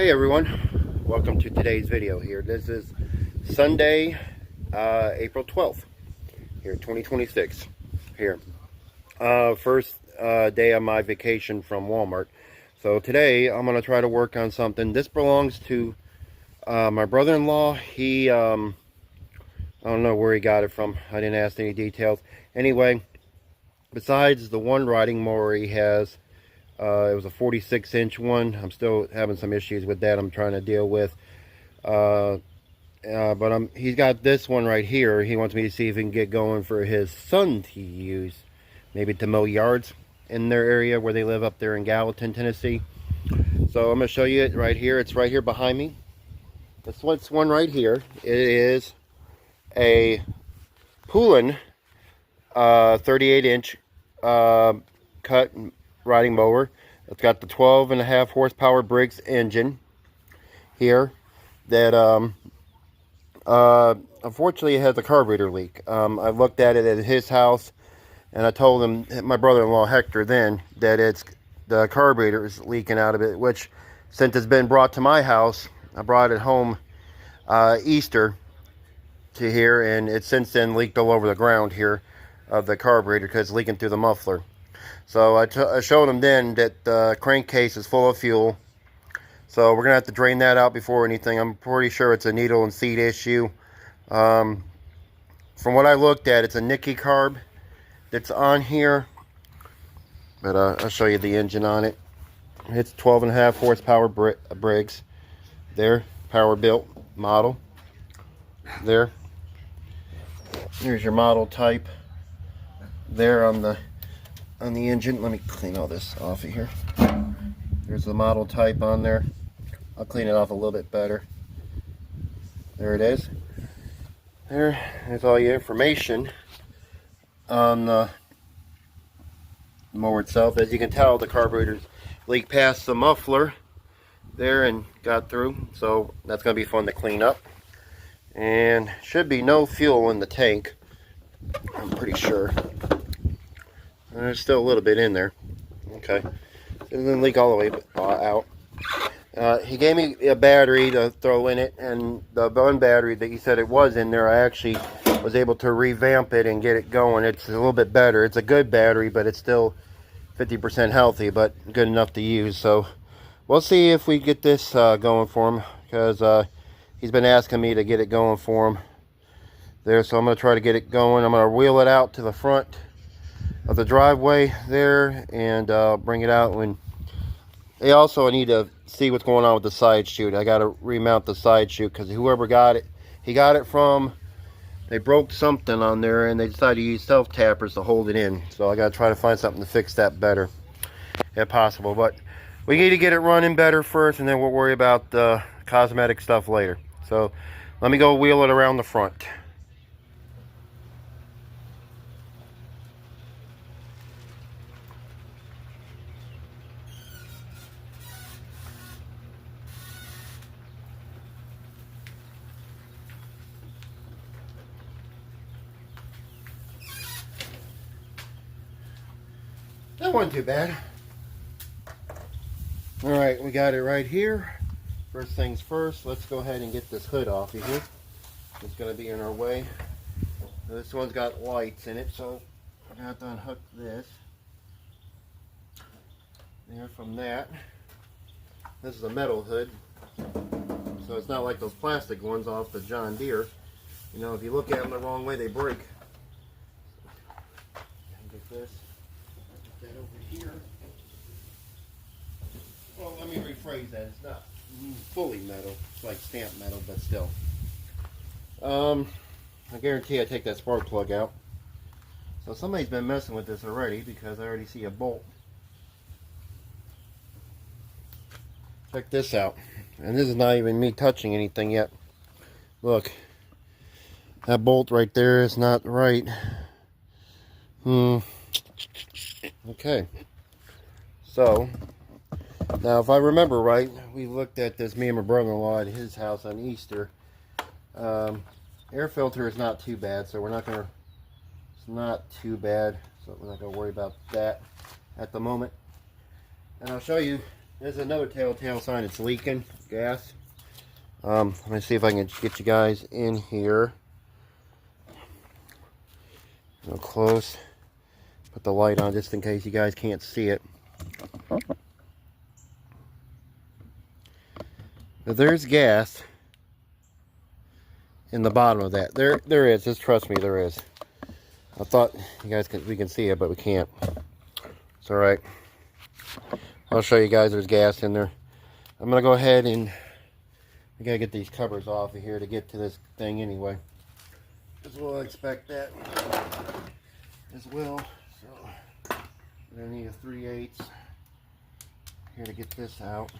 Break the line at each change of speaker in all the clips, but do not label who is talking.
Hey everyone, welcome to today's video here. This is Sunday, April 12th, here 2026, here. First day of my vacation from Walmart. So today I'm going to try to work on something. This belongs to my brother-in-law. He, I don't know where he got it from. I didn't ask any details. Anyway, besides the one riding mower he has, it was a 46-inch one. I'm still having some issues with that I'm trying to deal with. But he's got this one right here. He wants me to see if he can get going for his son to use. Maybe to mow yards in their area where they live up there in Gallatin, Tennessee. So I'm going to show you it right here. It's right here behind me. This one right here. It is a poulan 38-inch cut riding mower. It's got the 12.5 horsepower Briggs engine here that unfortunately it has a carburetor leak. I looked at it at his house and I told him, my brother-in-law Hector, then that it's the carburetor is leaking out of it, which since it's been brought to my house, I brought it home Easter to here, and it's since then leaked all over the ground here of the carburetor because it's leaking through the muffler. So I showed him then that the crankcase is full of fuel. So we're going to have to drain that out before anything. I'm pretty sure it's a needle and seat issue. From what I looked at, it's a Nicky carb that's on here. But I'll show you the engine on it. It's 12.5 horsepower Briggs. There, power built model. There. Here's your model type. There on the engine. Let me clean all this off of here. There's the model type on there. I'll clean it off a little bit better. There it is. There's all your information on the mower itself. As you can tell, the carburetor's leaked past the muffler there and got through. So that's going to be fun to clean up. And should be no fuel in the tank, I'm pretty sure. There's still a little bit in there. Okay. It doesn't leak all the way out. He gave me a battery to throw in it, and the one battery that he said it was in there, I actually was able to revamp it and get it going. It's a little bit better. It's a good battery, but it's still 50% healthy, but good enough to use. So we'll see if we get this going for him, because he's been asking me to get it going for him there. So I'm going to try to get it going. I'm going to wheel it out to the front of the driveway there and bring it out. When I need to see what's going on with the side chute. I got to remount the side chute because whoever got it, he got it from, they broke something on there and they decided to use self tappers to hold it in. So I got to try to find something to fix that better if possible. But we need to get it running better first, and then we'll worry about the cosmetic stuff later. So let me go wheel it around the front. That wasn't too bad. Alright, we got it right here. First things first, let's go ahead and get this hood off of here. It's going to be in our way. This one's got lights in it, so I'm going to have to unhook this. There, from that. This is a metal hood, so it's not like those plastic ones off the John Deere. You know, if you look at them the wrong way, they break. Get this. That over here. Well, let me rephrase that. It's not fully metal. It's like stamped metal, but still. I guarantee I take that spark plug out. So somebody's been messing with this already, because I already see a bolt. Check this out. And this is not even me touching anything yet. Look. That bolt right there is not right. Okay, so now if I remember right, we looked at this, me and my brother-in-law, at his house on Easter. Air filter is not too bad, so we're not gonna, it's not too bad, so we're not gonna worry about that at the moment. And I'll show you There's another telltale sign it's leaking gas. Let me see if I can get you guys in here. Real close. Put the light on just in case you guys can't see it. But there's gas in the bottom of that. There is. Just trust me, there is. I thought you guys we can see it, but we can't. It's all right. I'll show you guys there's gas in there. I'm gonna go ahead and we gotta get these covers off of here to get to this thing anyway. As well, expect that as well. So we're gonna need a 3/8 here to get this out.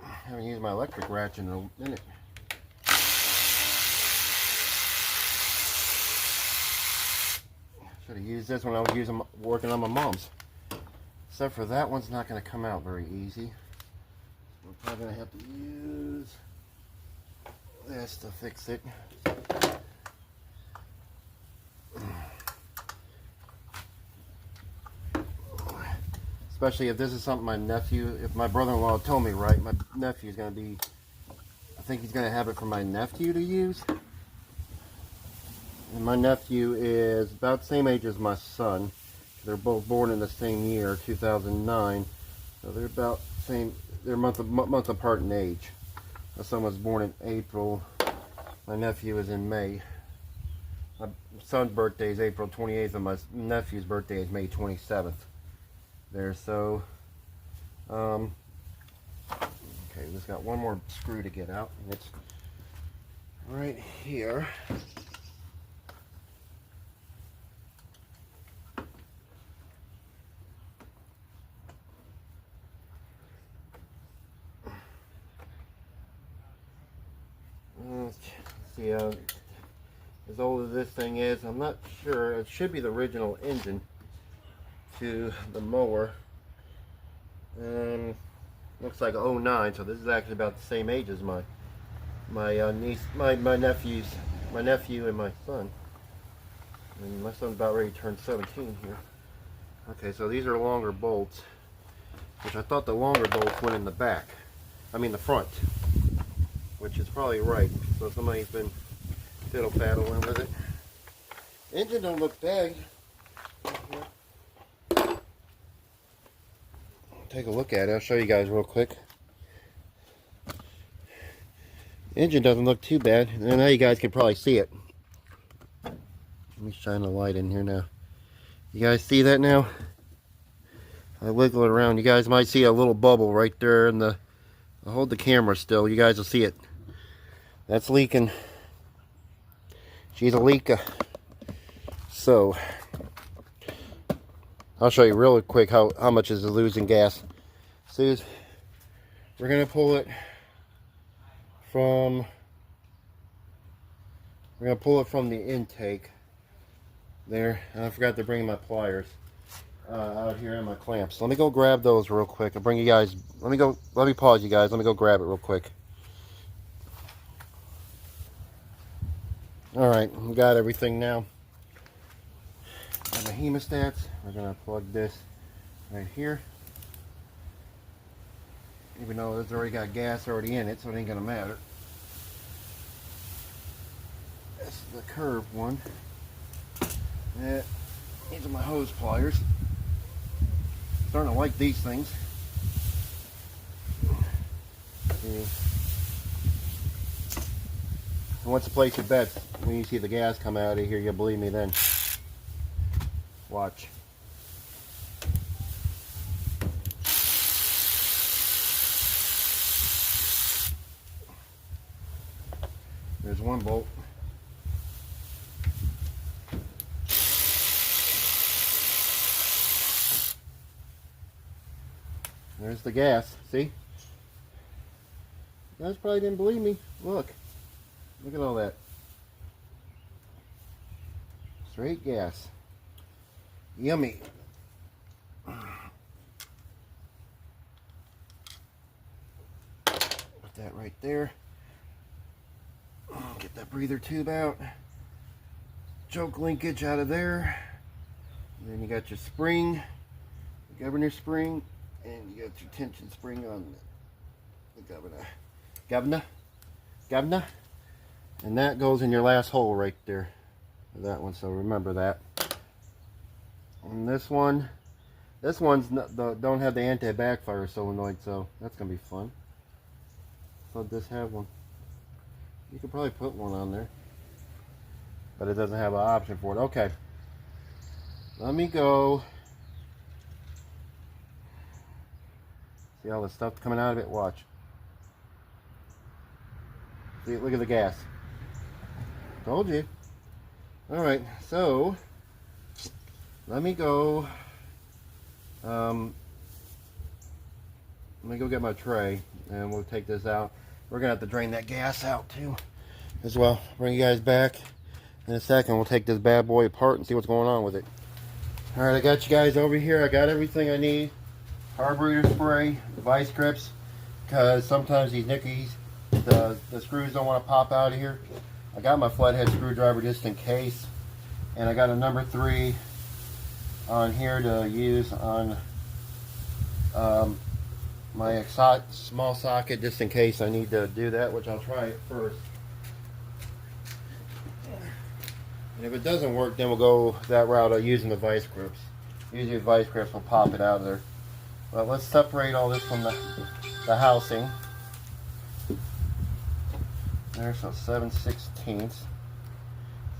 I haven't used my electric ratchet in a minute. Should have used this when I was working on my mom's. Except for that one's not going to come out very easy. We're probably going to have to use this to fix it. Especially if this is something my nephew, if my brother-in-law told me right, my nephew's going to be, I think he's going to have it for my nephew to use. And my nephew is about the same age as my son. They're both born in the same year, 2009. So they're about the same, they're a month apart in age. My son was born in April. My nephew is in May. My son's birthday is April 28th and my nephew's birthday is May 27th. There, so okay, we just got one more screw to get out, and it's right here. Let's see as old as this thing is, I'm not sure. It should be the original engine to the mower. Looks like 09, so this is actually about the same age as my niece, my nephew and my son. And my son's about ready to turn 17 here. Okay, so these are longer bolts, which I thought the longer bolts went in the back. I mean the front, which is probably right. So somebody's been fiddle-faddling with it. Engine don't look bad. Take a look at it. I'll show you guys real quick. The engine doesn't look too bad. And now you guys can probably see it. Let me shine the light in here now. You guys see that now? I wiggle it around. You guys might see a little bubble right there in the... I'll hold the camera still. You guys will see it. That's leaking. She's a leaker. So... I'll show you real quick how much is losing gas. So we're gonna pull it from the intake there. And I forgot to bring my pliers out here and my clamps. Let me go grab those real quick. I'll bring you guys. Let me pause you guys. Let me go grab it real quick. All right, we got everything now. Got my hemostats. We're gonna plug this right here. Even though it's already got gas already in it, so it ain't gonna matter. This is the curved one. Yeah, these are my hose pliers. Starting to like these things. See. And what's the place your bets? When you see the gas come out of here, you'll believe me then. Watch. There's one bolt. There's the gas. See? You guys probably didn't believe me. Look. Look at all that. Straight gas. Yummy. Put that right there. Get that breather tube out. Choke linkage out of there. And then you got your spring, the governor spring, and you got your tension spring on the governor. And that goes in your last hole right there. That one, so remember that. And this one's not, don't have the anti-backfire solenoid, so that's gonna be fun. So just have one. You could probably put one on there, but it doesn't have an option for it. Okay, let me go. See all the stuff coming out of it? Watch. See, look at the gas. Told you. Alright, so let me go. Let me go get my tray and we'll take this out. We're gonna have to drain that gas out too as well. Bring you guys back in a second. We'll take this bad boy apart and see what's going on with it. Alright, I got you guys over here. I got everything I need. Carburetor spray, vice grips, because sometimes these nickies, the screws don't want to pop out of here. I got my flathead screwdriver just in case, and I got a number 3 on here to use on my small socket just in case I need to do that, which I'll try it first. And if it doesn't work, then we'll go that route of using the vice grips. Usually the vice grips will pop it out of there. But let's separate all this from the housing. There, so 7/16. Let's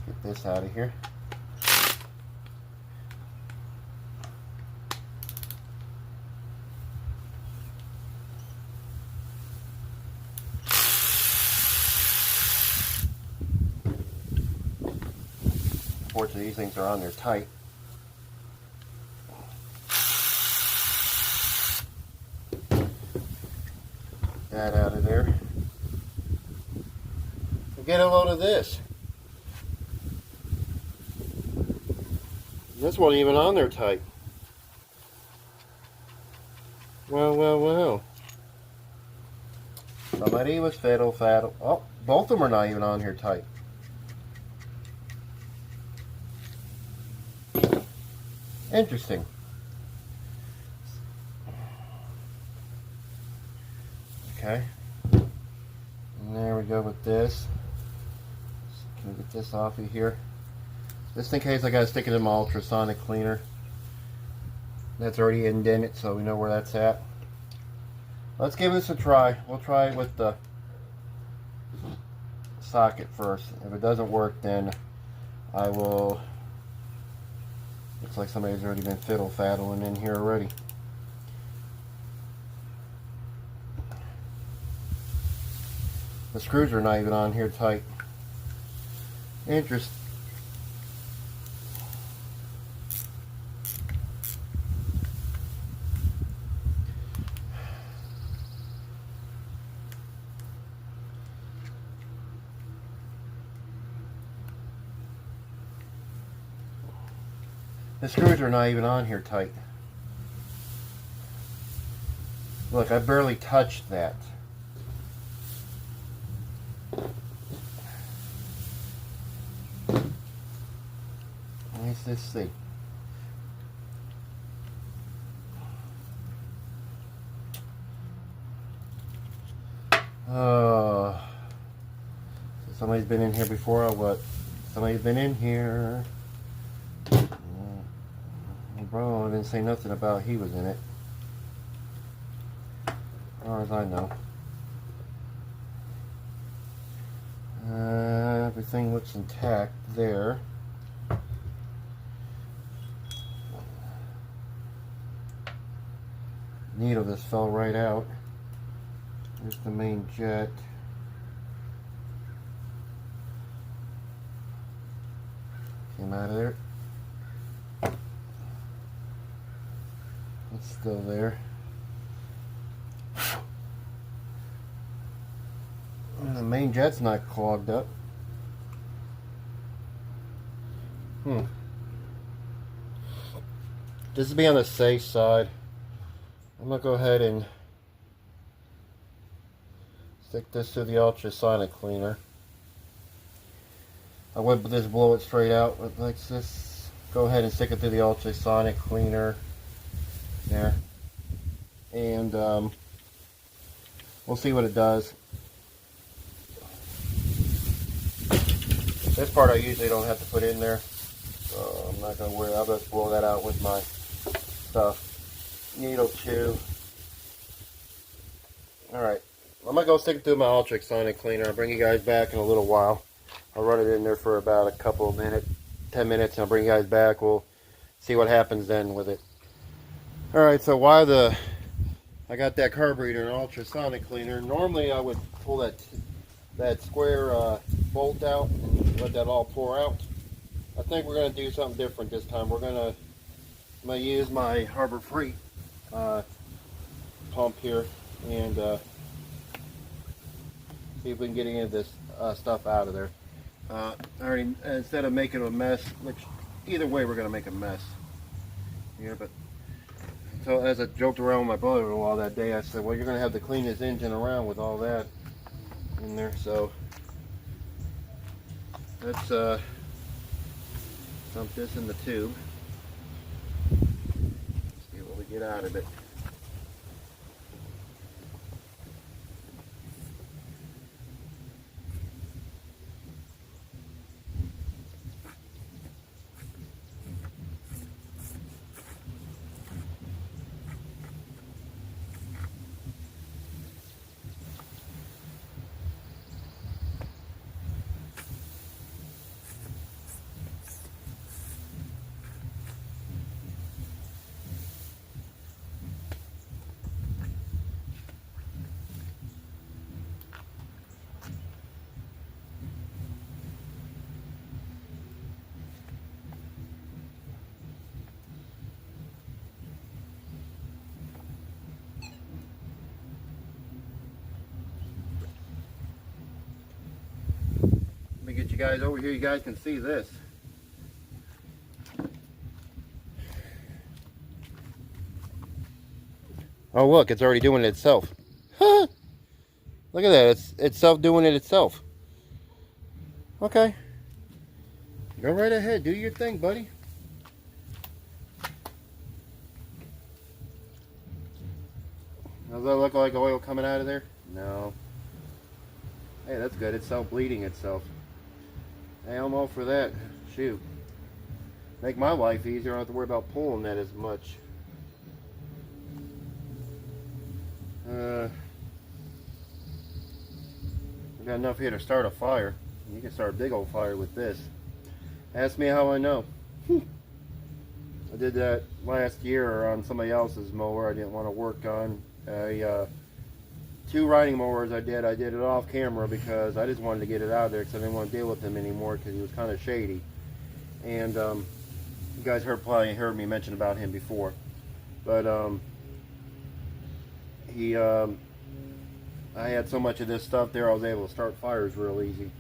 get this out of here. Unfortunately, these things are on there tight. That out of there. Get a load of this. This wasn't even on there tight. Well. Somebody was fiddle-faddle. Oh, both of them are not even on here tight. Interesting. Okay. And there we go with this. Can we get this off of here? Just in case I gotta stick it in my ultrasonic cleaner. That's already indented, so we know where that's at. Let's give this a try. We'll try it with the socket first. If it doesn't work, then I will. Looks like somebody's already been fiddle-faddling in here already. The screws are not even on here tight. Interesting. The screws are not even on here tight. Look, I barely touched that. Let's see. Somebody's been in here before or what? Somebody's been in here. Bro, I didn't say nothing about he was in it. As far as I know. Everything looks intact there. Needle just fell right out. There's the main jet. Came out of there. It's still there. And the main jet's not clogged up. Just to be on the safe side, I'm going to go ahead and stick this to the ultrasonic cleaner. I would just blow it straight out, but let's just go ahead and stick it through the ultrasonic cleaner there, and we'll see what it does. This part I usually don't have to put in there, so I'm not going to worry. I'll just blow that out with my stuff. Needle chew. Alright, I'm going to go stick it through my ultrasonic cleaner. I'll bring you guys back in a little while. I'll run it in there for about a couple of minutes, 10 minutes, and I'll bring you guys back. We'll see what happens then with it. Alright, so while I got that carburetor and ultrasonic cleaner, normally I would pull that square bolt out and let that all pour out. I think we're going to do something different this time. I'm going to use my Harbor Freight pump here and see if we can get any of this stuff out of there. Instead of making a mess, which either way we're going to make a mess here, but so as I joked around with my brother-in-law that day, I said, well, you're going to have to clean this engine around with all that in there. So let's dump this in the tube. See what we get out of it. Let me get you guys over here. You guys can see this. Oh look, it's already doing it itself. Look at that, it's doing it itself. Okay. Go right ahead, do your thing, buddy. Does that look like oil coming out of there? No. Hey, that's good, it's self-bleeding itself. Hey, I'm all for that. Shoot. Make my life easier, I don't have to worry about pulling that as much. We got enough here to start a fire. You can start a big old fire with this. Ask me how I know. I did that last year on somebody else's mower I didn't want to work on. Two riding mowers I did it off camera because I just wanted to get it out of there because I didn't want to deal with him anymore because he was kind of shady. And you guys probably heard me mention about him before. But I had so much of this stuff there I was able to start fires real easy.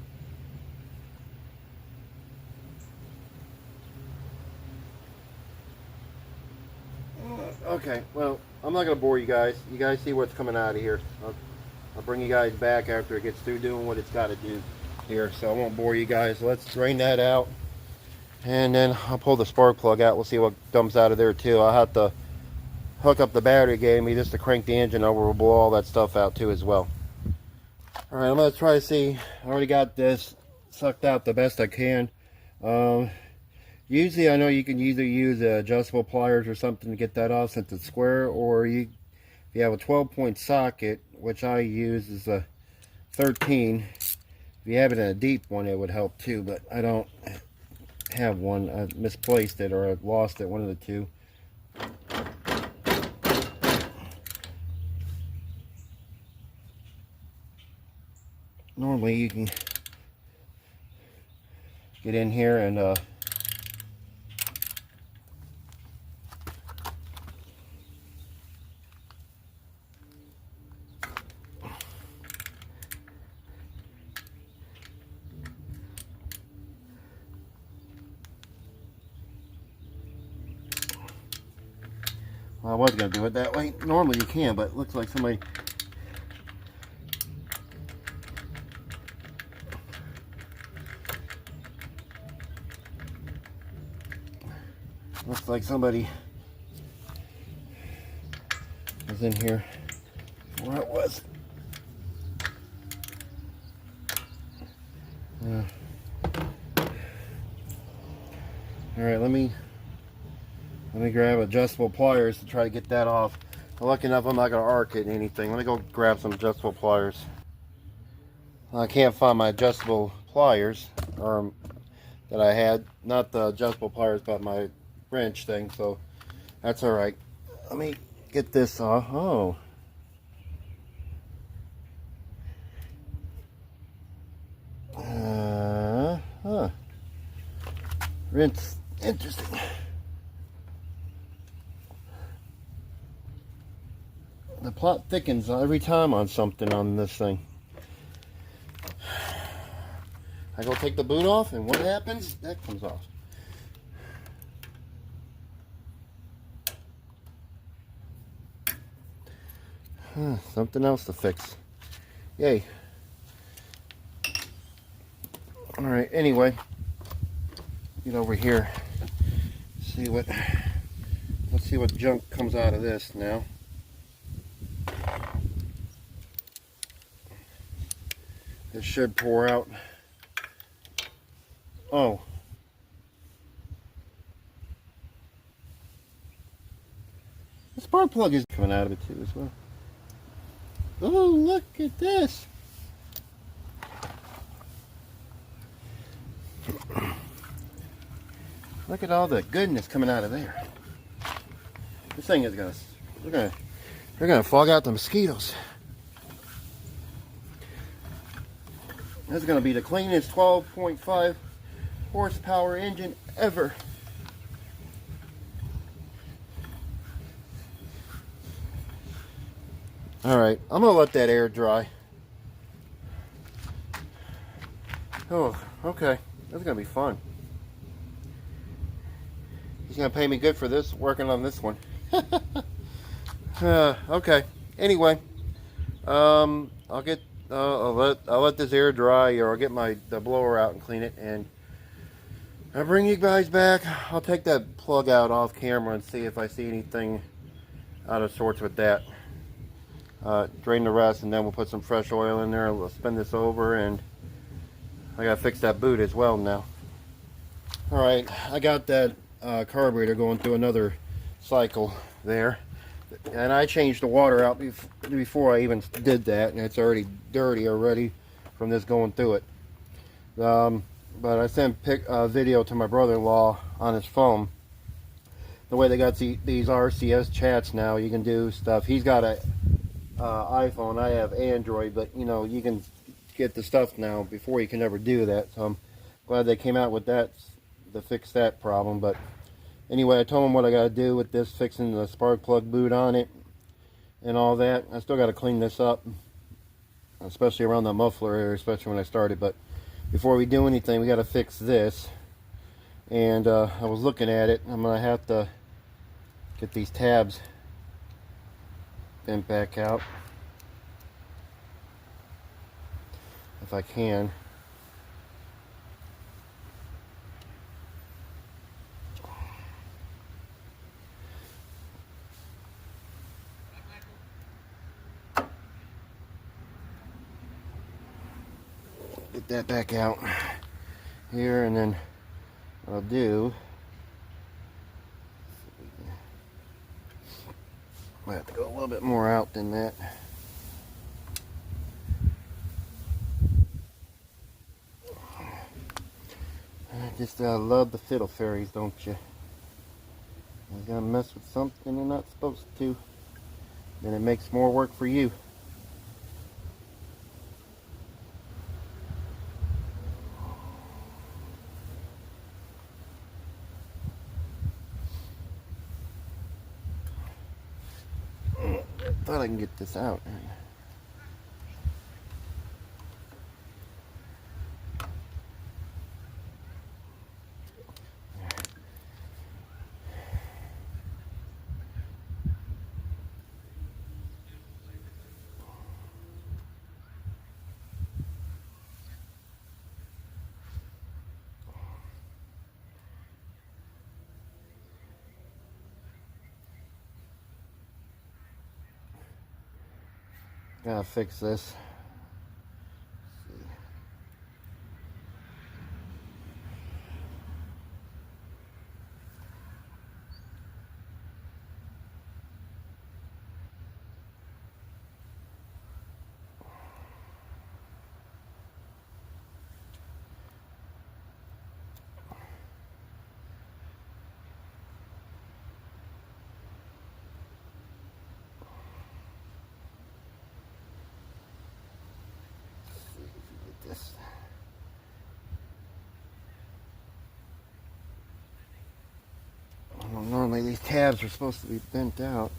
Okay, well, I'm not going to bore you guys. You guys see what's coming out of here. I'll bring you guys back after it gets through doing what it's got to do here. So I won't bore you guys. Let's drain that out. And then I'll pull the spark plug out. We'll see what dumps out of there too. I'll have to hook up the battery gave me just to crank the engine over. We'll blow all that stuff out too as well. Alright, I'm going to try to see. I already got this sucked out the best I can. Usually I know you can either use adjustable pliers or something to get that off since it's square, or if you have a 12-point socket, which I use is a 13. If you have it in a deep one it would help too, but I don't have one. I misplaced it or I lost it, one of the two. Normally you can get in here and well, I was going to do it that way. Normally you can, but it looks like somebody Looks like somebody was in here where it was. All right, let me grab adjustable pliers to try to get that off. Lucky enough, I'm not going to arc it or anything. Let me go grab some adjustable pliers. I can't find my adjustable pliers that I had. Not the adjustable pliers, but my wrench thing. So that's all right. Let me get this off. Oh. Huh. Rinse. Interesting. The plot thickens every time on something on this thing. I go take the boot off, and what happens? That comes off. Something else to fix. Yay. Alright, anyway. Get over here. Let's see what junk comes out of this now. This should pour out. Oh. The spark plug is coming out of it too as well. Oh, look at this. Look at all the goodness coming out of there. This thing is they're gonna fog out the mosquitoes. This is gonna be the cleanest 12.5 horsepower engine ever. All right, I'm gonna let that air dry. Oh, okay, that's gonna be fun. He's gonna pay me good for this, working on this one. Okay. Anyway, I'll let this air dry, or I'll get the blower out and clean it, and I'll bring you guys back. I'll take that plug out off camera and see if I see anything out of sorts with that. Drain the rest, and then we'll put some fresh oil in there. We'll spin this over, and I gotta fix that boot as well now. All right, I got that carburetor going through another cycle there, and I changed the water out before I even did that, and it's already dirty already from this going through it. But I sent a video to my brother-in-law on his phone. The way they got these RCS chats now, you can do stuff. He's got a iPhone, I have Android, but you know, you can get the stuff now. Before you can never do that, so I'm glad they came out with that to fix that problem. But anyway, I told him what I got to do with this, fixing the spark plug boot on it and all that. I still got to clean this up, especially around the muffler area, especially when I started. But before we do anything, we got to fix this. And I was looking at it. I'm gonna have to get these tabs bent back out if I can. Get that back out here, and then what I'll do, I have to go a little bit more out than that. I just love the fiddle fairies, don't you? You gotta mess with something you're not supposed to, then it makes more work for you. Thought I can get this out. Gotta fix this. This. Well, normally these tabs are supposed to be bent out.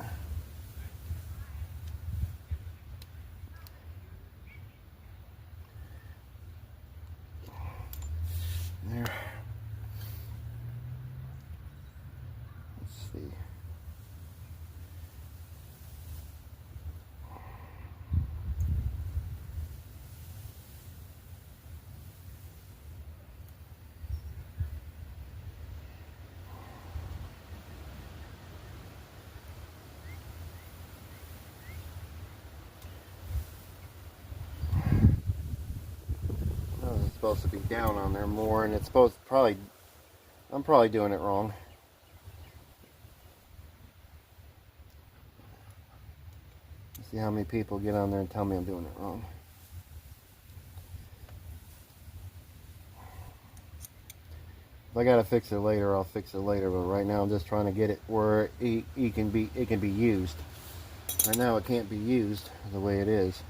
There. Let's see. It's supposed to be down on there more, and it's supposed to probably, I'm probably doing it wrong. See how many people get on there and tell me I'm doing it wrong. If I gotta fix it later, I'll fix it later, but right now I'm just trying to get it where it can be used. Right now it can't be used the way it is.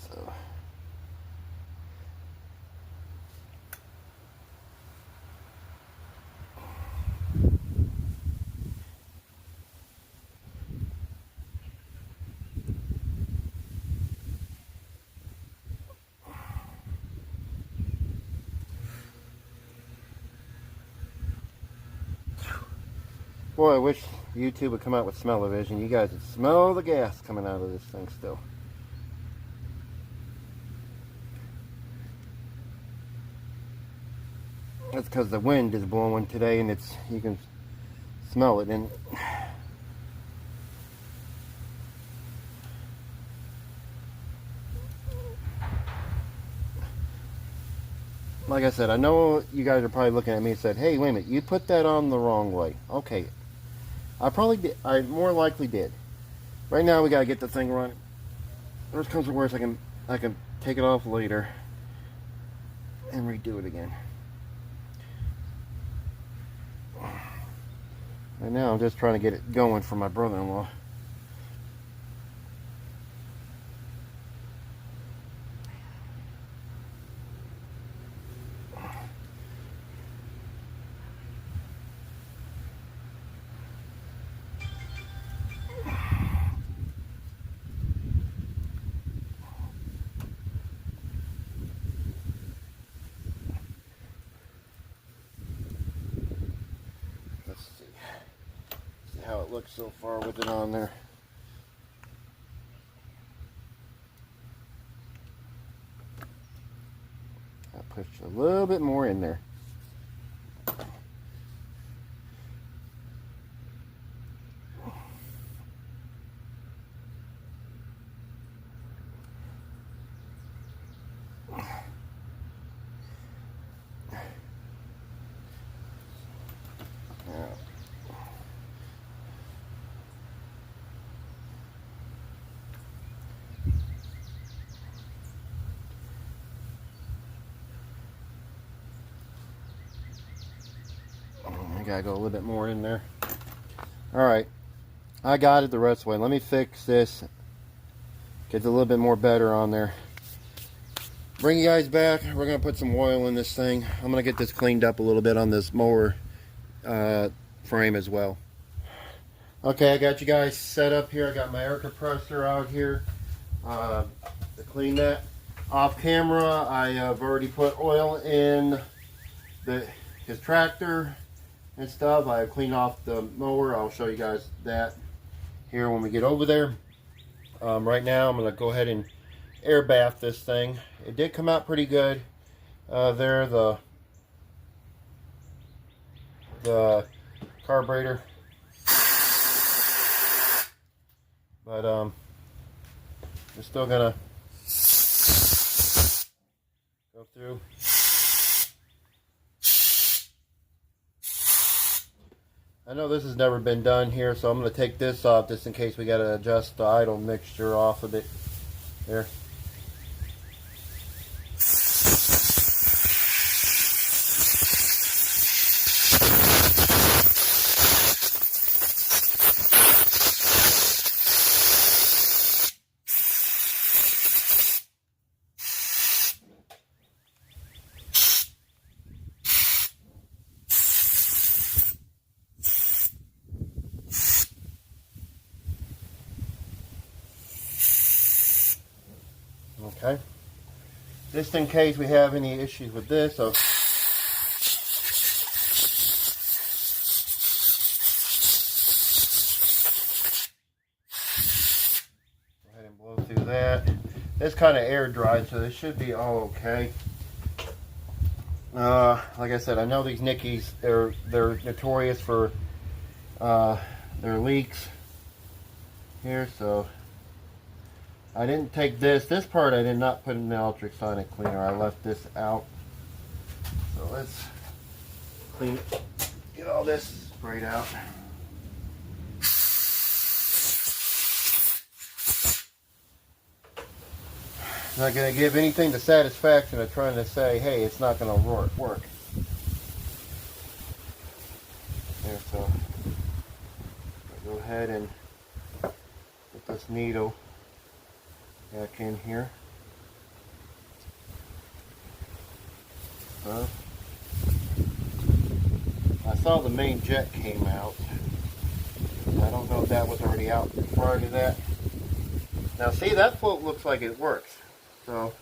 So boy, I wish YouTube would come out with smell-o-vision. You guys would smell the gas coming out of this thing still. That's because the wind is blowing today, and you can smell it. And like I said, I know you guys are probably looking at me and said, "Hey, wait a minute, you put that on the wrong way." Okay, I probably did. I more likely did. Right now, we gotta get the thing running. Worst comes to worst, I can take it off later and redo it again. Right now, I'm just trying to get it going for my brother-in-law. How it looks so far with it on there. I pushed a little bit more in there. I gotta go a little bit more in there. Alright, I got it the rest of the way. Let me fix this. Get a little bit more better on there. Bring you guys back. We're gonna put some oil in this thing. I'm gonna get this cleaned up a little bit on this mower frame as well. Okay, I got you guys set up here. I got my air compressor out here to clean that. Off camera, I have already put oil in his tractor and stuff. I cleaned off the mower. I'll show you guys that here when we get over there. Right now I'm going to go ahead and air bath this thing. It did come out pretty good. There, the carburetor. But we're still gonna go through. I know this has never been done here, so I'm going to take this off just in case we got to adjust the idle mixture off of it. There. Okay. Just in case we have any issues with this, so go ahead and blow through that. This kind of air dried, so this should be all okay. Like I said, I know these Nickies, they're notorious for their leaks here, so I didn't take this part I did not put in the ultrasonic cleaner. I left this out. So let's clean, get all this sprayed out. Not going to give anything the satisfaction of trying to say, hey, it's not going to work. There, so I'll go ahead and put this needle back in here. I saw the main jet came out. I don't know if that was already out prior to that. Now see, that float looks like it works. So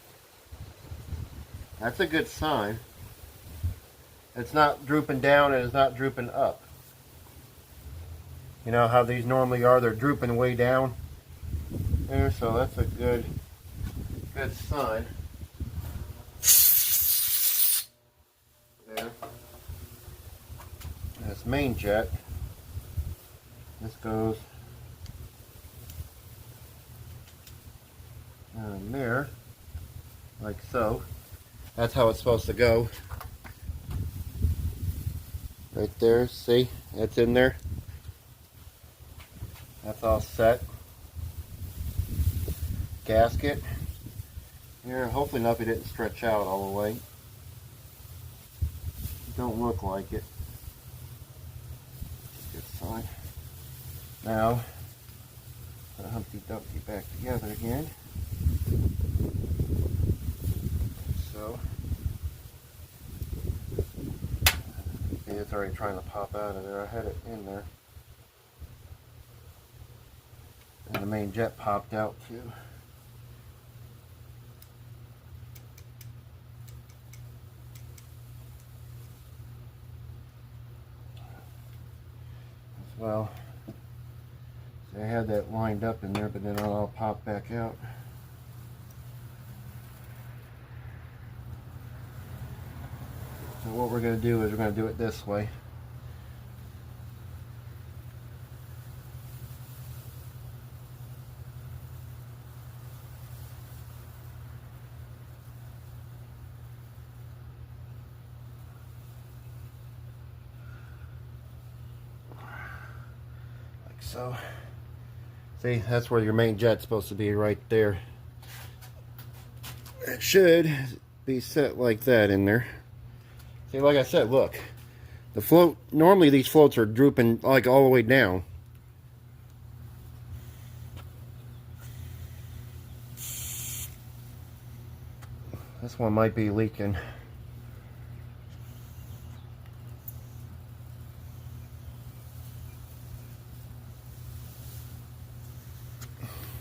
that's a good sign. It's not drooping down and it's not drooping up. You know how these normally are, they're drooping way down there, so that's a good sign. There. That's main jet. This goes in there, like so. That's how it's supposed to go. Right there, see? That's in there. That's all set. Gasket. Here, hopefully nothing didn't stretch out all the way. Don't look like it. Good sign. Now, put Humpty Dumpty back together again. So, see, it's already trying to pop out of there. I had it in there. And the main jet popped out too. As well. So I had that lined up in there, but then it'll all pop back out. So what we're going to do is we're going to do it this way. Like so. See, that's where your main jet's supposed to be, right there. It should be set like that in there. See, like I said, look. The float, normally these floats are drooping like all the way down. This one might be leaking.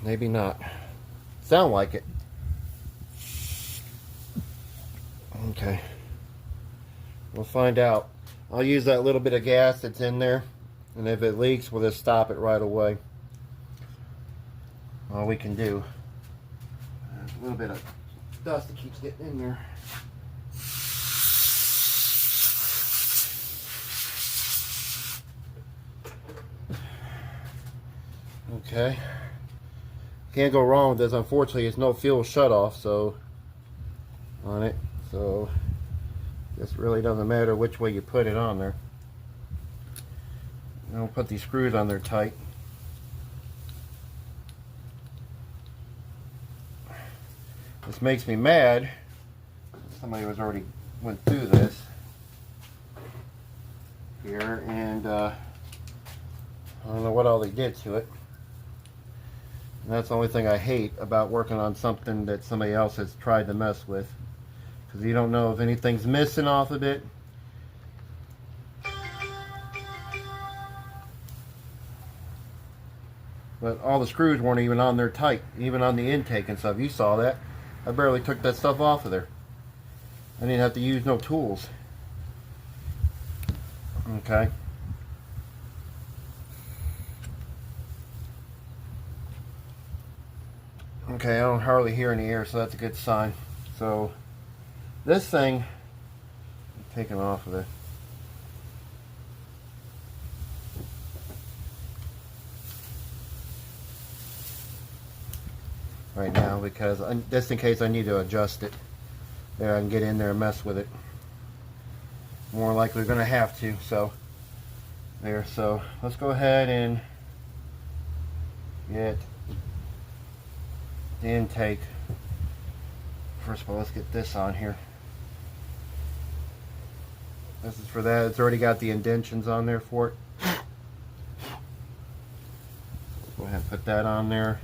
Maybe not. Sound like it. Okay. We'll find out. I'll use that little bit of gas that's in there, and if it leaks, we'll just stop it right away. All we can do. There's a little bit of dust that keeps getting in there. Okay. Can't go wrong with this. Unfortunately, it's no fuel shutoff so on it, so this really doesn't matter which way you put it on there. I'll put these screws on there tight. This makes me mad. Somebody was already went through this here, and I don't know what all they did to it. And that's the only thing I hate about working on something that somebody else has tried to mess with, because you don't know if anything's missing off of it. But all the screws weren't even on there tight, even on the intake and stuff. You saw that. I barely took that stuff off of there. I didn't have to use no tools. Okay. Okay, I don't hardly hear any air, so that's a good sign. So this thing, I'm taking off of it. Right now, because just in case I need to adjust it. There, I can get in there and mess with it. More likely going to have to, so there. So let's go ahead and get the intake. First of all, let's get this on here. This is for that. It's already got the indentions on there for it. Go ahead and put that on there,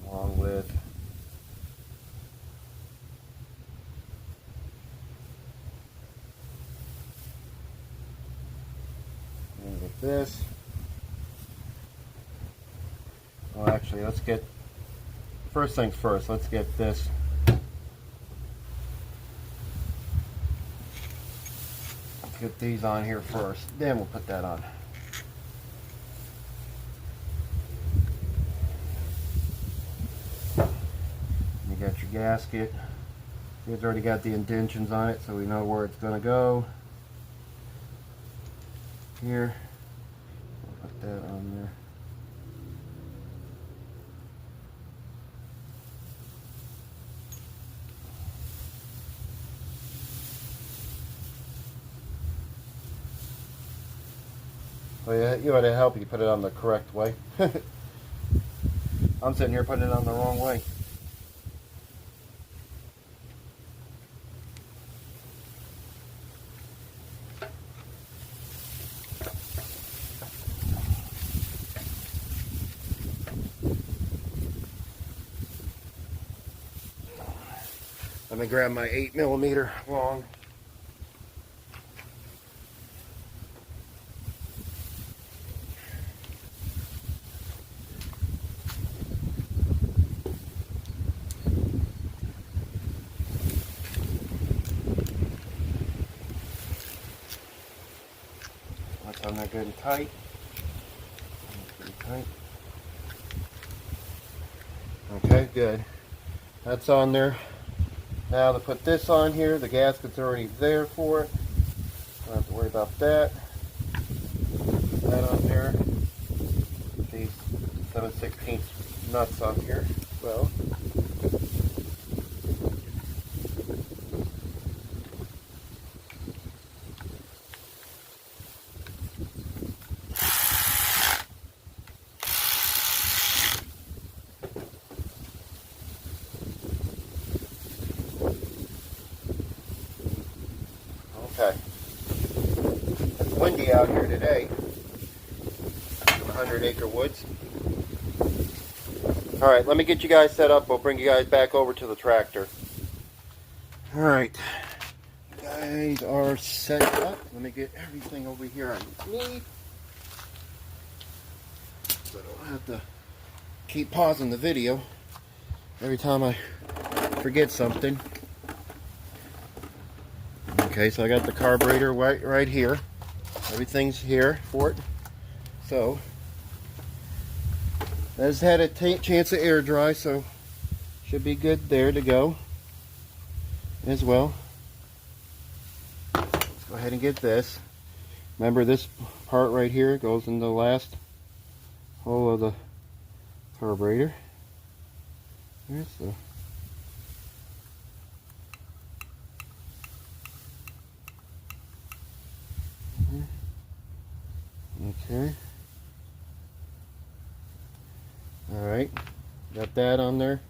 along with this. Well, actually, let's get, first things first, let's get this. Let's get these on here first, then we'll put that on. You got your gasket. It's already got the indentions on it, so we know where it's going to go. Here, I'll put that on there. Well, yeah, you ought to help you put it on the correct way. I'm sitting here putting it on the wrong way. Let me grab my 8mm long. That's on there good and tight. Pretty tight. Okay, good. That's on there. Now to put this on here, the gasket's already there for it. Don't have to worry about that. Put that on there. These 7/16 nuts on here as well. Okay. It's windy out here today. 100-acre woods. Alright, let me get you guys set up. We'll bring you guys back over to the tractor. Alright. You guys are set up. Let me get everything over here on me, so I don't have to keep pausing the video every time I forget something. Okay, so I got the carburetor right here. Everything's here for it. So, that's had a chance of air dry, so should be good there to go as well. Let's go ahead and get this. Remember, this part right here goes in the last hole of the carburetor. There's the okay. Alright, got that on there.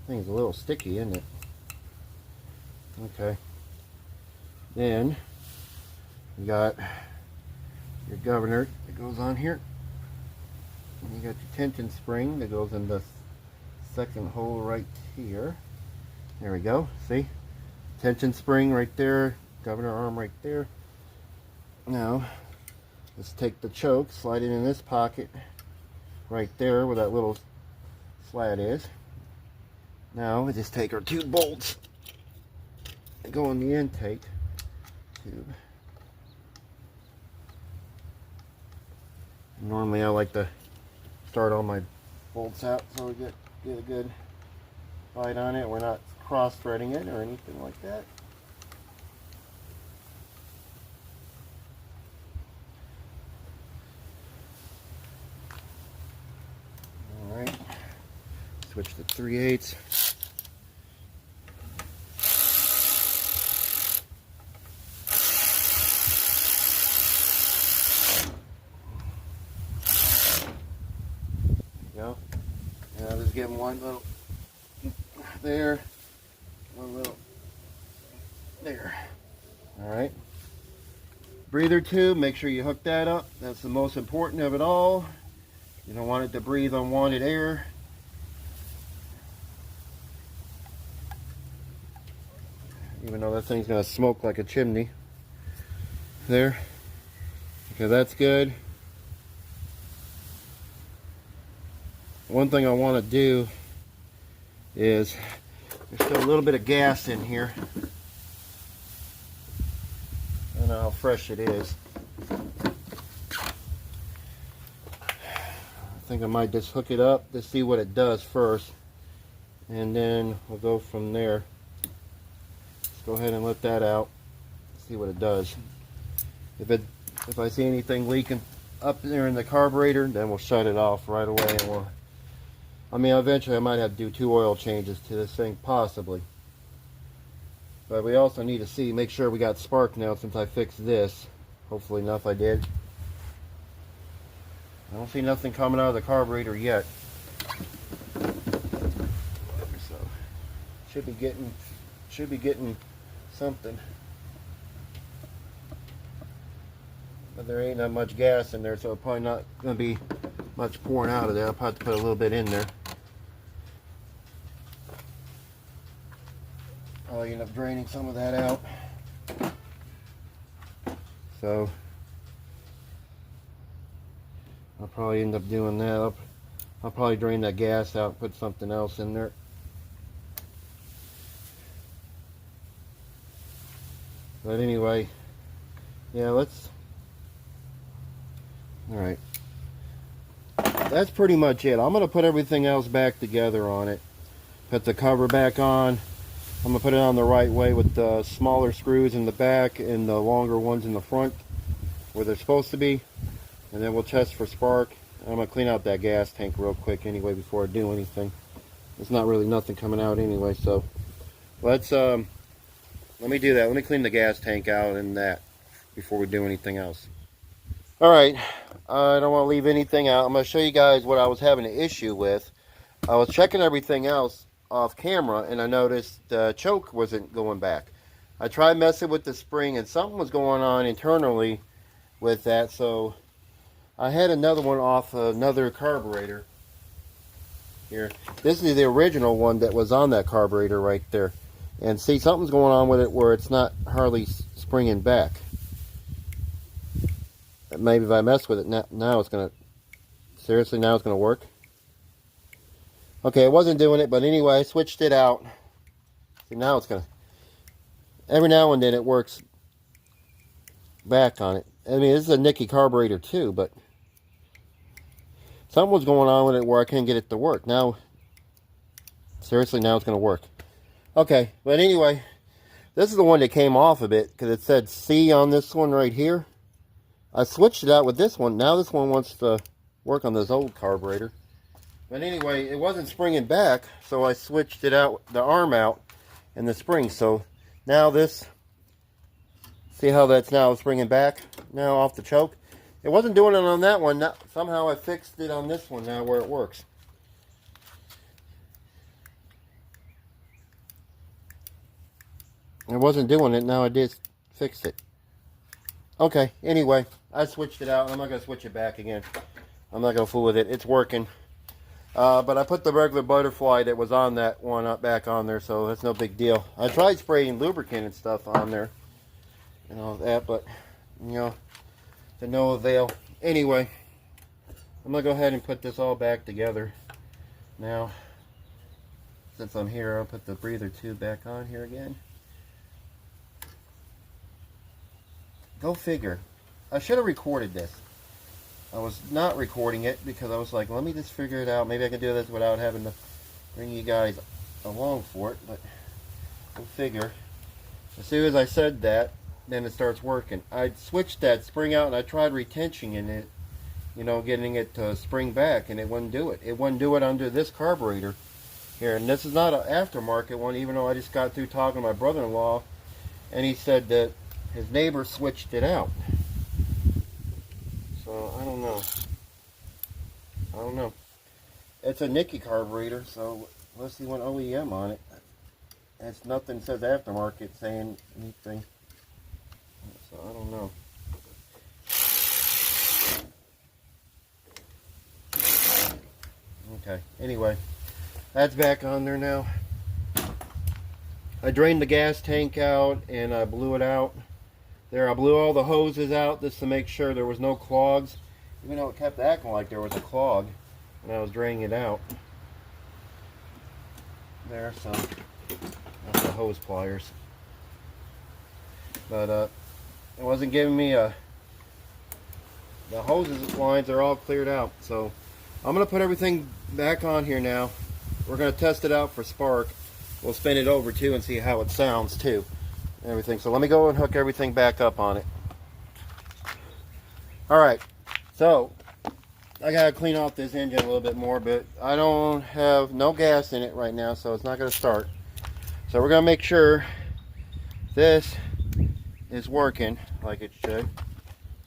Thing's a little sticky, isn't it? Okay. Then you got your governor that goes on here. And you got your tension spring that goes in the second hole right here. There we go. See? Tension spring right there. Governor arm right there. Now, let's take the choke, slide it in this pocket right there where that little slat is. Now, we just take our two bolts and go in the intake tube. Normally, I like to start all my bolts out so we get a good bite on it. We're not cross-threading it or anything like that. Alright, switch to 3/8. Go. And I'll just give them one little there, one little there. Alright. Breather tube, make sure you hook that up. That's the most important of it all. You don't want it to breathe unwanted air. Even though that thing's going to smoke like a chimney. There. Okay, that's good. One thing I want to do is, there's still a little bit of gas in here. I don't know how fresh it is. I think I might just hook it up to see what it does first, and then we'll go from there. Let's go ahead and let that out, see what it does. If I see anything leaking up there in the carburetor, then we'll shut it off right away, and eventually I might have to do 2 oil changes to this thing, possibly. But we also need to make sure we got spark now since I fixed this. Hopefully enough I did. I don't see nothing coming out of the carburetor yet. So should be getting something. But there ain't that much gas in there, so it's probably not going to be much pouring out of there. I'll probably have to put a little bit in there. Probably end up draining some of that out. So I'll probably end up doing that. I'll probably drain that gas out and put something else in there. But anyway, yeah, alright. That's pretty much it. I'm going to put everything else back together on it. Put the cover back on. I'm going to put it on the right way with the smaller screws in the back and the longer ones in the front where they're supposed to be. And then we'll test for spark. I'm going to clean out that gas tank real quick anyway before I do anything. There's not really nothing coming out anyway, so let me do that. Let me clean the gas tank out and that before we do anything else. Alright, I don't want to leave anything out. I'm going to show you guys what I was having an issue with. I was checking everything else off camera and I noticed the choke wasn't going back. I tried messing with the spring and something was going on internally with that, so I had another one off another carburetor here. This is the original one that was on that carburetor right there, and see, something's going on with it where it's not hardly springing back. Maybe if I mess with it now it's gonna, seriously, now it's gonna work. Okay, it wasn't doing it, but anyway, I switched it out. See, now it's gonna, every now and then it works back on it. I mean, this is a Nicky carburetor too, but something was going on with it where I couldn't get it to work. Now, seriously, now it's going to work. Okay, but anyway, this is the one that came off of it because it said C on this one right here. I switched it out with this one. Now this one wants to work on this old carburetor. But anyway, it wasn't springing back, so I switched it out, the arm out, and the spring. So now this, see how that's now springing back now off the choke? It wasn't doing it on that one. Now, somehow I fixed it on this one now where it works. It wasn't doing it. Now I did fix it. Okay, anyway, I switched it out. I'm not going to switch it back again. I'm not going to fool with it. It's working. But I put the regular butterfly that was on that one up back on there, so that's no big deal. I tried spraying lubricant and stuff on there and all that, but, you know, to no avail. Anyway, I'm going to go ahead and put this all back together. Now, since I'm here, I'll put the breather tube back on here again. Go figure. I should have recorded this. I was not recording it because I was like, let me just figure it out. Maybe I can do this without having to bring you guys along for it. But go figure. As soon as I said that, then it starts working. I switched that spring out and I tried retention in it, you know, getting it to spring back, and it wouldn't do it. It wouldn't do it under this carburetor here. And this is not an aftermarket one, even though I just got through talking to my brother-in-law, and he said that his neighbor switched it out. So I don't know. I don't know. It's a Nicky carburetor, so let's see what OEM on it. It's nothing says aftermarket saying anything. So I don't know. Okay. Anyway, that's back on there now. I drained the gas tank out and I blew it out. There, I blew all the hoses out just to make sure there was no clogs, even though it kept acting like there was a clog when I was draining it out. There, so that's the hose pliers. But it wasn't giving me the hoses lines are all cleared out. So I'm gonna put everything back on here now. We're gonna test it out for spark. We'll spin it over too and see how it sounds too. Everything. So let me go and hook everything back up on it. Alright, so I gotta clean off this engine a little bit more, but I don't have no gas in it right now, so it's not gonna start. So we're gonna make sure this is working like it should.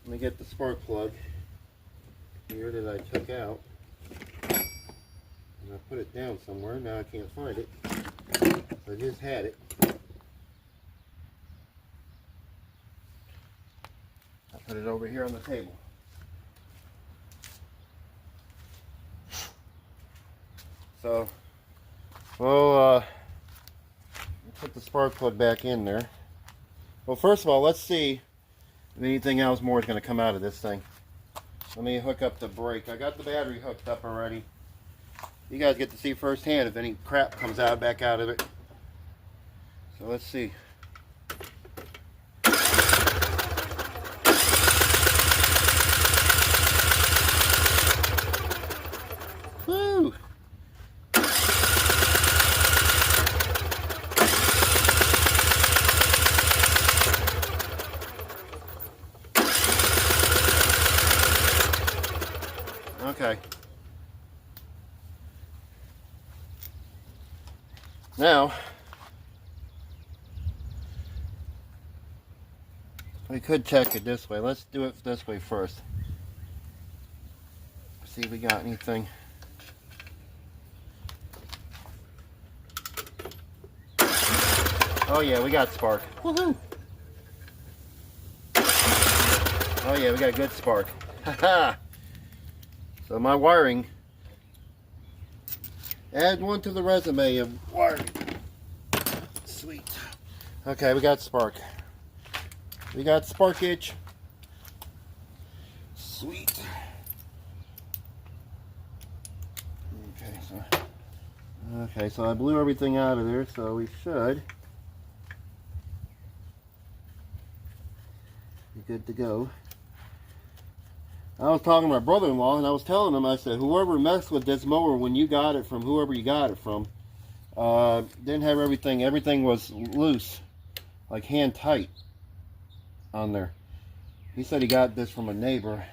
Let me get the spark plug here that I took out. And I put it down somewhere. Now I can't find it. I just had it. Put it over here on the table. So we'll put the spark plug back in there. Well, first of all, let's see if anything else more is going to come out of this thing. Let me hook up the brake. I got the battery hooked up already. You guys get to see firsthand if any crap comes out back out of it. So let's see. Woo! Okay. Now, we could check it this way. Let's do it this way first. See if we got anything. Oh yeah, we got spark. Woohoo! Oh yeah, we got a good spark. Haha! So my wiring, add one to the resume of wiring. Sweet. Okay, we got spark. We got sparkage. Sweet. Okay, so I blew everything out of there, so we should be good to go. I was talking to my brother-in-law, and I was telling him, I said, whoever messed with this mower when you got it from whoever you got it from, didn't have everything was loose, like hand tight on there. He said he got this from a neighbor.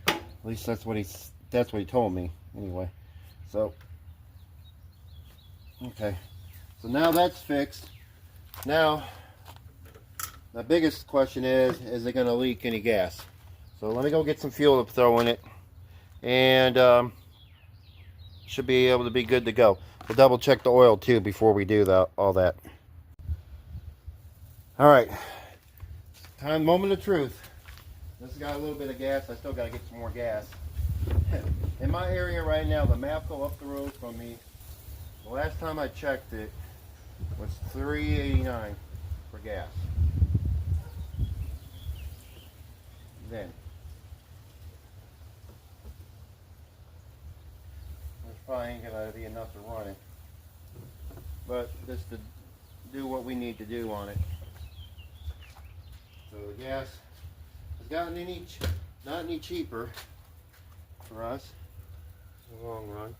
At least that's what he told me. Anyway, so okay. So now that's fixed. Now the biggest question is it going to leak any gas? So let me go get some fuel to throw in it, and should be able to be good to go. We'll double check the oil too before we do all that. All right, moment of truth. This has got a little bit of gas. I still got to get some more gas. In my area right now, the Mapco up the road from me, the last time I checked it was $3.89 for gas. Then there's probably ain't gonna be enough to run it, but just to do what we need to do on it. So the gas has gotten not any cheaper for us in the long run.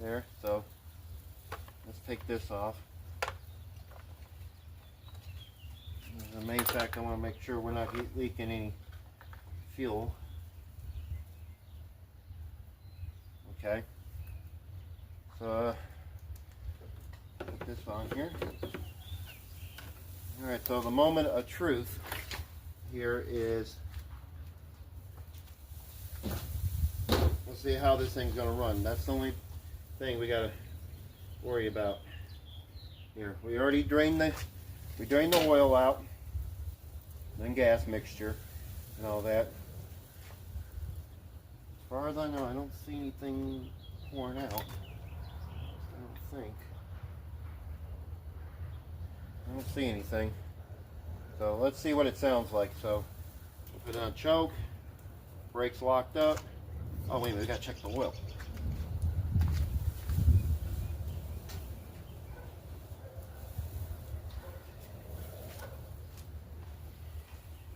There, so let's take this off. The main fact, I want to make sure we're not leaking any fuel. Okay, so put this on here. All right, so the moment of truth here is, let's see how this thing's going to run. That's the only thing we got to worry about here. We already drained the oil out, then gas mixture and all that. As far as I know, I don't see anything pouring out. I don't see anything. So let's see what it sounds like. So we'll put it on choke, brakes locked up. Oh wait a minute, we gotta check the oil.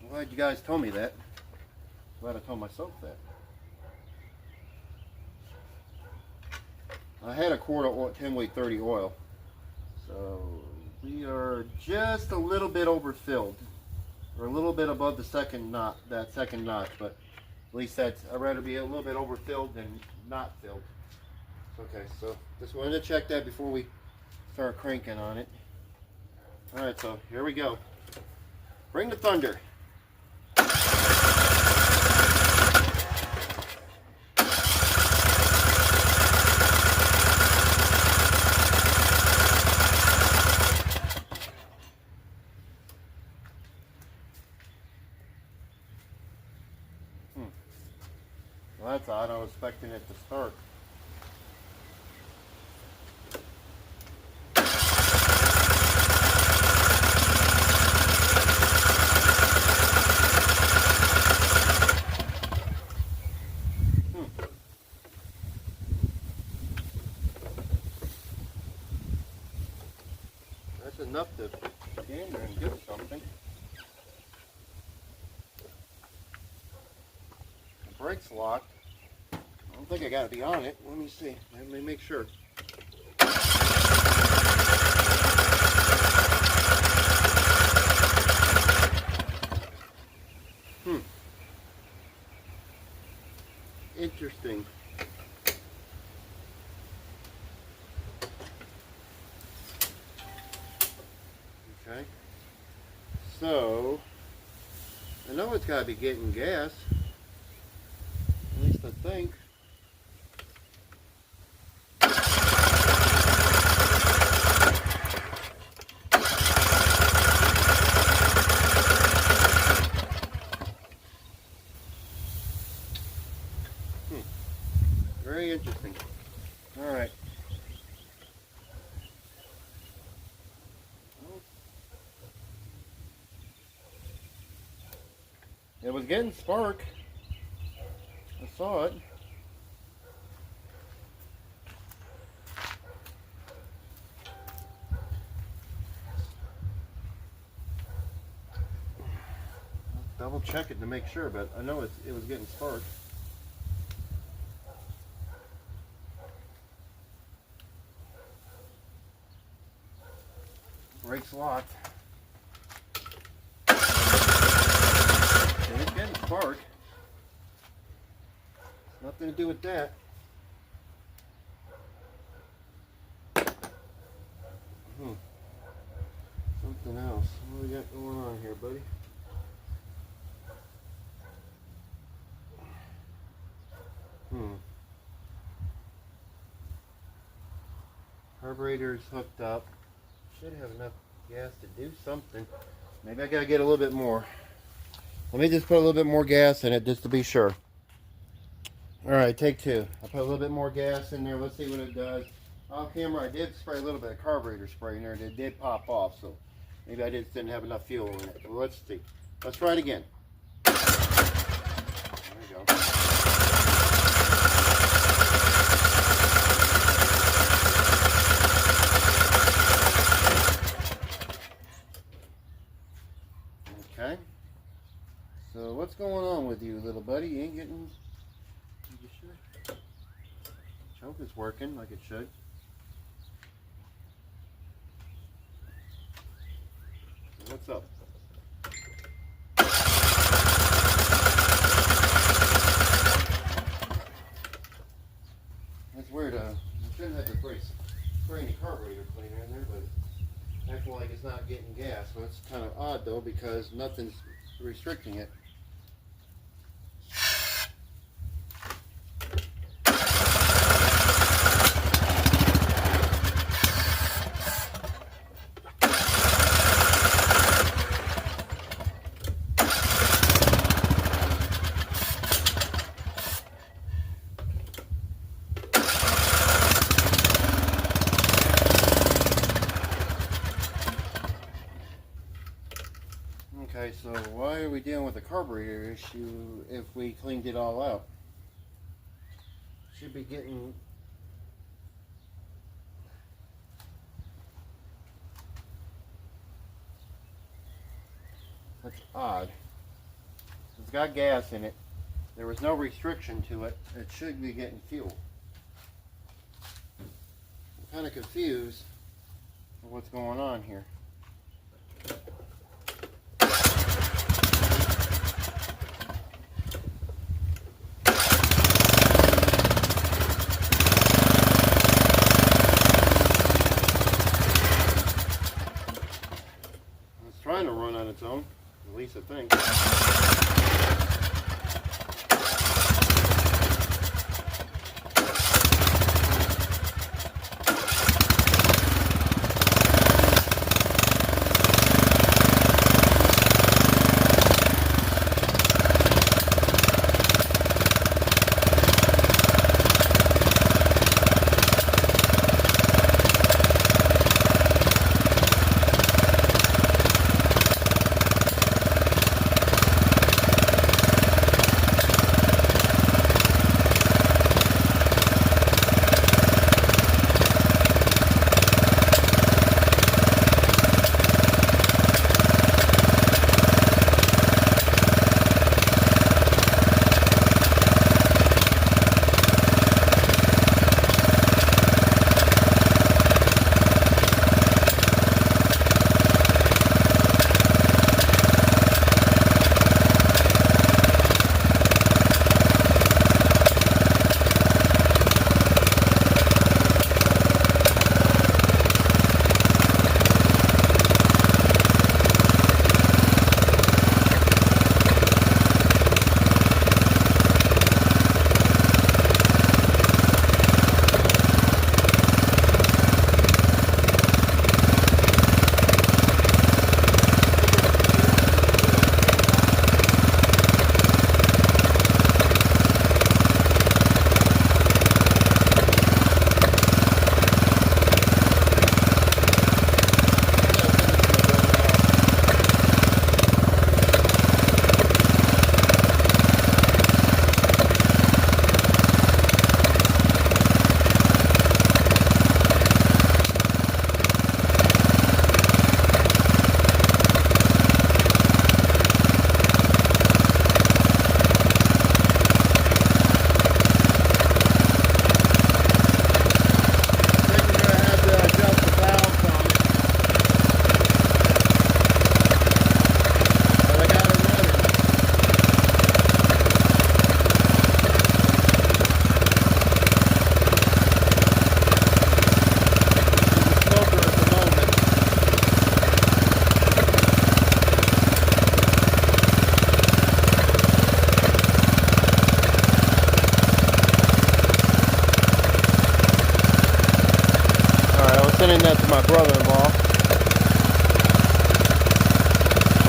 I'm glad you guys told me that. I'm glad I told myself that. I had a quart of oil, 10 weight 30 oil. So we are just a little bit overfilled. We're a little bit above the second notch, but at least that's, I'd rather be a little bit overfilled than not filled. Okay, so just wanted to check that before we start cranking on it. Alright, so here we go. Bring the thunder. Well, that's odd. I was expecting it to start. That's enough to get in there and do something. The brake's locked. I don't think I got to be on it. Let me see. Let me make sure. Interesting. Okay. So, I know it's got to be getting gas. At least I think. Very interesting. All right. It was getting spark. I saw it. Double check it to make sure, but I know it was getting spark. Brakes locked. And it's getting spark. Nothing to do with that. Something else. What do we got going on here, buddy? Carburetor's hooked up. Should have enough gas to do something. Maybe I gotta get a little bit more. Let me just put a little bit more gas in it just to be sure. Alright, take two. I put a little bit more gas in there. Let's see what it does. Off camera, I did spray a little bit of carburetor spray in there and it did pop off, so maybe I just didn't have enough fuel in it. Well, let's see. Let's try it again. There we go. Okay. So what's going on with you, little buddy? You ain't getting... You sure? Choke is working like it should. So what's up? That's weird. I shouldn't have to spray any carburetor cleaner in there, but acting like it's not getting gas. Well, it's kind of odd though because nothing's restricting it. Okay, so why are we dealing with a carburetor issue if we cleaned it all out? Should be getting... That's odd. It's got gas in it. There was no restriction to it. It should be getting fuel. I'm kind of confused with what's going on here. Trying to run on its own, at least I think.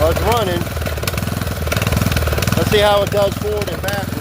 Well, it's running. Let's see how it does forward and backwards.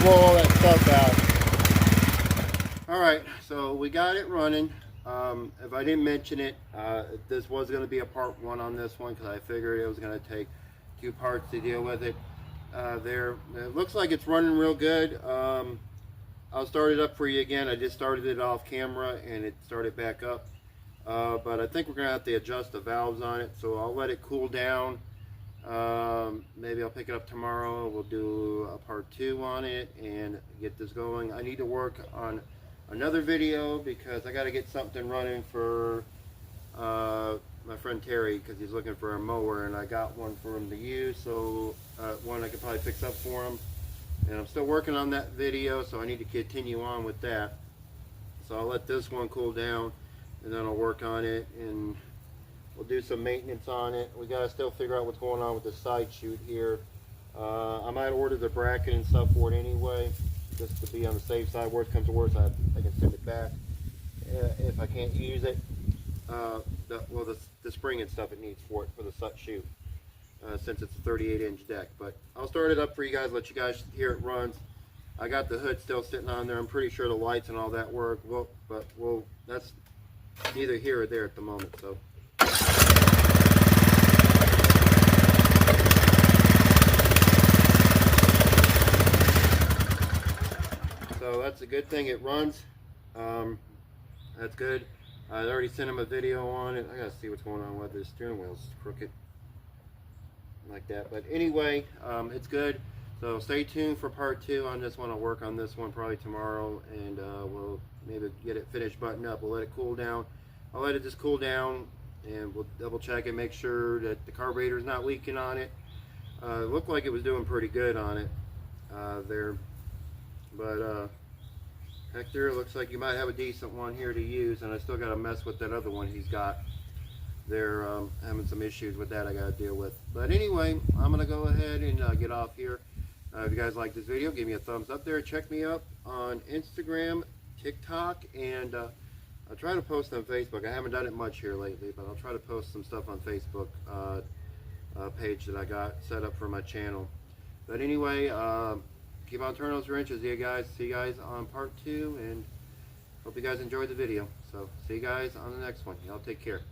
Blow all that stuff out. Alright, so we got it running. If I didn't mention it, this was going to be a part 1 on this one because I figured it was going to take 2 parts to deal with it. It looks like it's running real good. I'll start it up for you again. I just started it off camera and it started back up. But I think we're going to have to adjust the valves on it, so I'll let it cool down. Maybe I'll pick it up tomorrow. We'll do a part 2 on it and get this going. I need to work on another video because I got to get something running for my friend Terry because he's looking for a mower, and I got one for him to use, so one I could probably fix up for him. And I'm still working on that video, so I need to continue on with that. So I'll let this one cool down and then I'll work on it and we'll do some maintenance on it. We gotta still figure out what's going on with the side chute here. I might order the bracket and stuff for it anyway, just to be on the safe side. Worst comes to worst, I can send it back if I can't use it. The spring and stuff it needs for it for the side chute, since it's a 38-inch deck. But I'll start it up for you guys, let you guys hear it runs. I got the hood still sitting on there. I'm pretty sure the lights and all that work. That's neither here or there at the moment. So. So that's a good thing, it runs. That's good. I already sent him a video on it. I gotta see what's going on with this steering wheel's crooked like that. But anyway, it's good. So stay tuned for part 2 on this one. I'll work on this one probably tomorrow, and we'll maybe get it finished buttoned up. We'll let it cool down. I'll let it just cool down, and we'll double check it, make sure that the carburetor's not leaking on it. It looked like it was doing pretty good on it there, but Hector, looks like you might have a decent one here to use, and I still got to mess with that other one he's got. They're having some issues with that I got to deal with. But anyway, I'm going to go ahead and get off here. If you guys like this video, give me a thumbs up there. Check me up on Instagram, TikTok, and I'll try to post on Facebook. I haven't done it much here lately, but I'll try to post some stuff on Facebook page that I got set up for my channel. But anyway, keep on turning those wrenches, you guys. See you guys on part 2, and hope you guys enjoyed the video. So see you guys on the next one. Y'all take care.